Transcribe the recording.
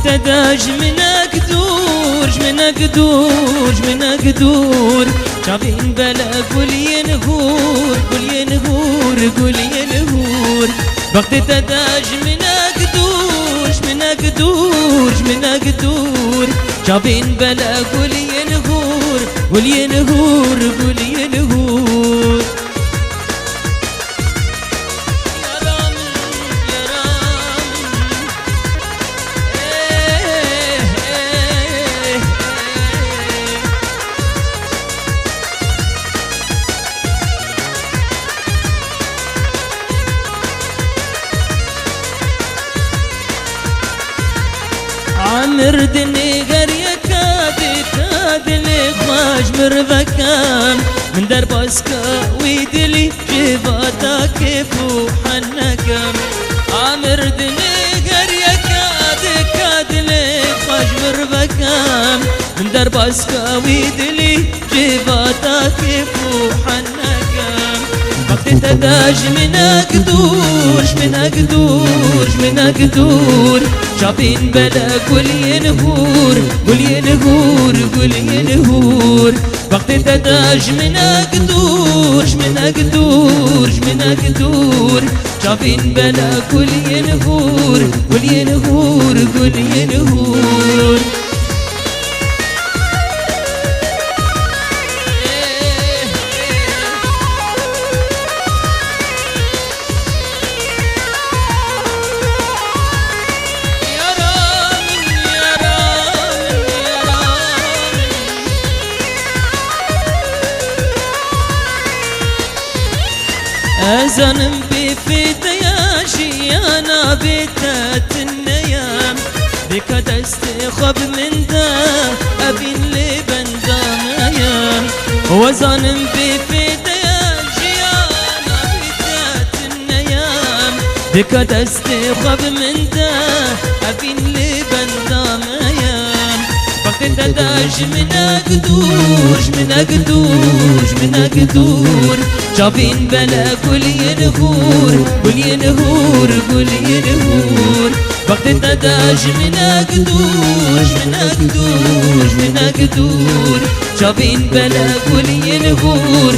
تداج من أقدور شابين بلا قول ينهور وقت تداج من أقدور شابين بلا قول ينهور عامر دني قرية كاد لخواج مربكان من درباسكا ويدلي جباتا كيفو حنكم عامر دني قرية كاد لخواج مربكان من درباسكا ويدلي جباتا كيفو حنكم وقت تداج من أقدور شابين بلا قول ينهور وقت تداج من أقدور شابين بلا قول ينهور أزنم بفدياشي أنا بتات النيام بك تستخب من دا أبين لبن دانيام وزنم بفدياشي أنا بتات النيام بك تستخب من دا أبين لبن دانيام وقت تداج من أقدور شابين بلا قول ينهور وقت تداج من أقدور شابين بلا قول ينهور